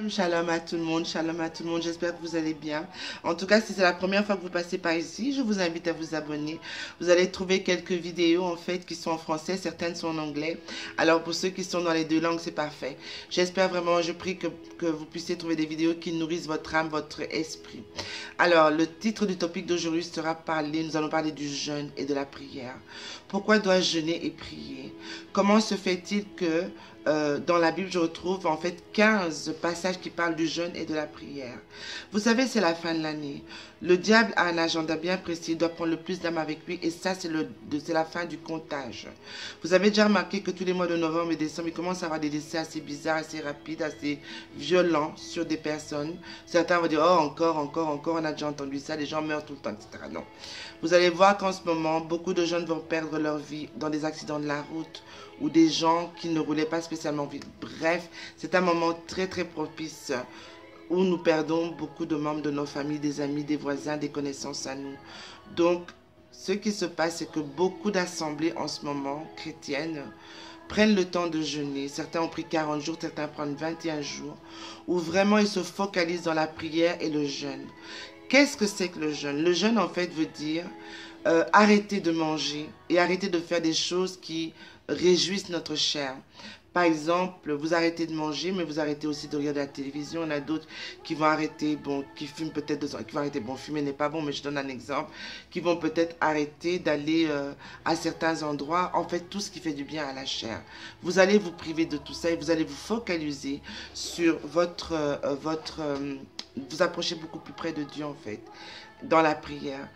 Shalom à tout le monde, shalom à tout le monde, j'espère que vous allez bien. En tout cas, si c'est la première fois que vous passez par ici, je vous invite à vous abonner. Vous allez trouver quelques vidéos en fait qui sont en français, certaines sont en anglais. Alors pour ceux qui sont dans les deux langues, c'est parfait. J'espère vraiment, je prie que vous puissiez trouver des vidéos qui nourrissent votre âme, votre esprit. Alors le titre du topic d'aujourd'hui sera nous allons parler du jeûne et de la prière. Pourquoi dois-je jeûner et prier? Comment se fait-il que dans la Bible, je retrouve en fait 15 passages qui parlent du jeûne et de la prière. Vous savez, c'est la fin de l'année. Le diable a un agenda bien précis, il doit prendre le plus d'âmes avec lui et ça, c'est la fin du comptage. Vous avez déjà remarqué que tous les mois de novembre et décembre, il commence à avoir des décès assez bizarres, assez rapides, assez violents sur des personnes. Certains vont dire, oh encore, on a déjà entendu ça, les gens meurent tout le temps, etc. Non. Vous allez voir qu'en ce moment, beaucoup de jeunes vont perdre leur vie dans des accidents de la route ou des gens qui ne roulaient pas spécialement vite. Bref, c'est un moment très propice où nous perdons beaucoup de membres de nos familles, des amis, des voisins, des connaissances à nous. Donc, ce qui se passe, c'est que beaucoup d'assemblées en ce moment, chrétiennes, prennent le temps de jeûner. Certains ont pris 40 jours, certains prennent 21 jours, où vraiment ils se focalisent dans la prière et le jeûne. Qu'est-ce que c'est que le jeûne? Le jeûne, en fait, veut dire arrêter de manger et arrêter de faire des choses qui réjouissent notre chair. Par exemple, vous arrêtez de manger, mais vous arrêtez aussi de regarder la télévision. On a d'autres qui vont arrêter, qui fument peut-être, qui vont arrêter, fumer n'est pas bon, mais je donne un exemple, qui vont peut-être arrêter d'aller à certains endroits, en fait, tout ce qui fait du bien à la chair. Vous allez vous priver de tout ça et vous allez vous focaliser sur vous approchez beaucoup plus près de Dieu, en fait, dans la prière.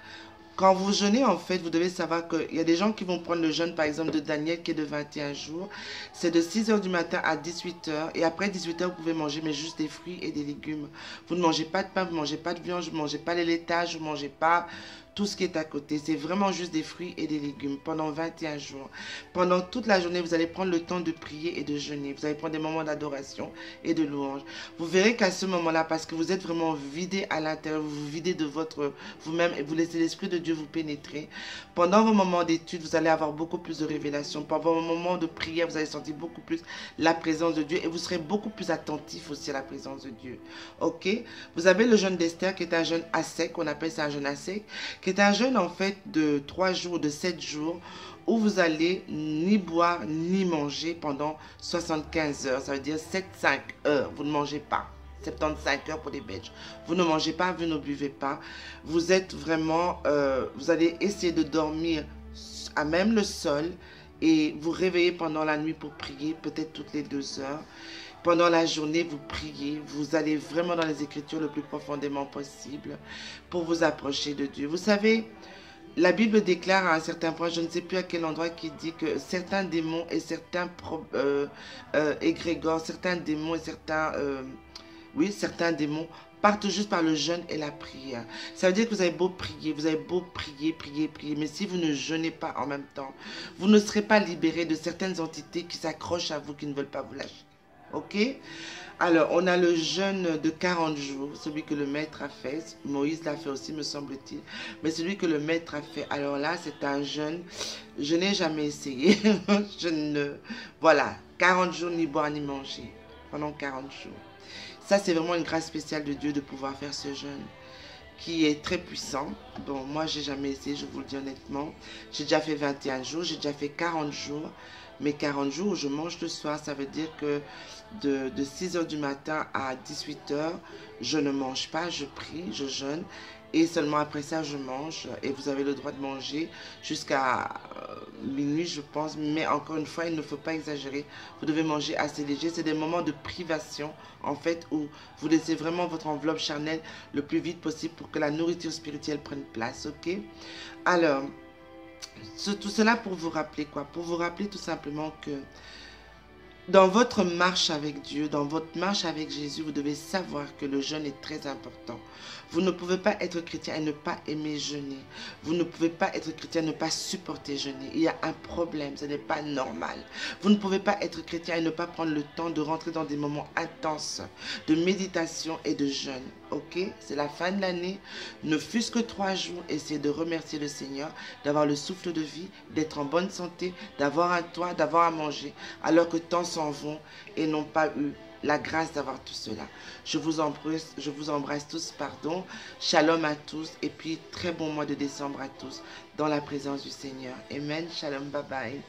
Quand vous jeûnez, en fait, vous devez savoir qu'il y a des gens qui vont prendre le jeûne, par exemple, de Daniel, qui est de 21 jours. C'est de 6 h du matin à 18 h. Et après 18 h, vous pouvez manger, mais juste des fruits et des légumes. Vous ne mangez pas de pain, vous ne mangez pas de viande, vous ne mangez pas les laitages, vous ne mangez pas tout ce qui est à côté. C'est vraiment juste des fruits et des légumes pendant 21 jours. Pendant toute la journée, vous allez prendre le temps de prier et de jeûner. Vous allez prendre des moments d'adoration et de louange. Vous verrez qu'à ce moment-là, parce que vous êtes vraiment vidé à l'intérieur, vous vous videz de vous-même et vous laissez l'Esprit de Dieu vous pénétrer. Pendant vos moments d'étude, vous allez avoir beaucoup plus de révélations. Pendant vos moments de prière, vous allez sentir beaucoup plus la présence de Dieu et vous serez beaucoup plus attentif aussi à la présence de Dieu. Ok? Vous avez le jeûne d'Esther qui est un jeûne à sec, on appelle ça un jeûne à sec, qui est un jeûne en fait de 3 jours, de 7 jours, où vous allez ni boire ni manger pendant 75 heures. Ça veut dire 7-5 heures. Vous ne mangez pas. 75 heures pour les Belges. Vous ne mangez pas, vous ne buvez pas. Vous êtes vraiment, vous allez essayer de dormir à même le sol et vous réveiller pendant la nuit pour prier, peut-être toutes les 2 heures. Pendant la journée, vous priez, vous allez vraiment dans les Écritures le plus profondément possible pour vous approcher de Dieu. Vous savez, la Bible déclare à un certain point, je ne sais plus à quel endroit, qui dit que certains démons et certains égrégores, certains démons et certains démons partent juste par le jeûne et la prière. Ça veut dire que vous avez beau prier, prier, mais si vous ne jeûnez pas en même temps, vous ne serez pas libéré de certaines entités qui s'accrochent à vous, qui ne veulent pas vous lâcher. Ok? Alors, on a le jeûne de 40 jours, celui que le maître a fait. Moïse l'a fait aussi, me semble-t-il. Mais celui que le maître a fait, alors là, c'est un jeûne. Je n'ai jamais essayé. Voilà, 40 jours, ni boire, ni manger. Pendant 40 jours. Ça, c'est vraiment une grâce spéciale de Dieu de pouvoir faire ce jeûne, qui est très puissant. Bon, moi, j'ai jamais essayé, je vous le dis honnêtement. J'ai déjà fait 21 jours, j'ai déjà fait 40 jours. Mais 40 jours où je mange le soir, ça veut dire que de 6 h du matin à 18 h, je ne mange pas, je prie, je jeûne. Et seulement après ça, je mange. Et vous avez le droit de manger jusqu'à minuit, je pense. Mais encore une fois, il ne faut pas exagérer. Vous devez manger assez léger. C'est des moments de privation, en fait, où vous laissez vraiment votre enveloppe charnelle le plus vite possible pour que la nourriture spirituelle prenne place, ok? Alors, tout cela pour vous rappeler quoi? Pour vous rappeler tout simplement que dans votre marche avec Dieu, dans votre marche avec Jésus, vous devez savoir que le jeûne est très important. Vous ne pouvez pas être chrétien et ne pas aimer jeûner. Vous ne pouvez pas être chrétien et ne pas supporter jeûner. Il y a un problème, ce n'est pas normal. Vous ne pouvez pas être chrétien et ne pas prendre le temps de rentrer dans des moments intenses de méditation et de jeûne. Ok? C'est la fin de l'année. Ne fût-ce que 3 jours, essayez de remercier le Seigneur, d'avoir le souffle de vie, d'être en bonne santé, d'avoir un toit, d'avoir à manger, alors que tant s'en vont et n'ont pas eu la grâce d'avoir tout cela. Je vous embrasse tous, pardon. Shalom à tous et puis très bon mois de décembre à tous dans la présence du Seigneur. Amen. Shalom, bye bye.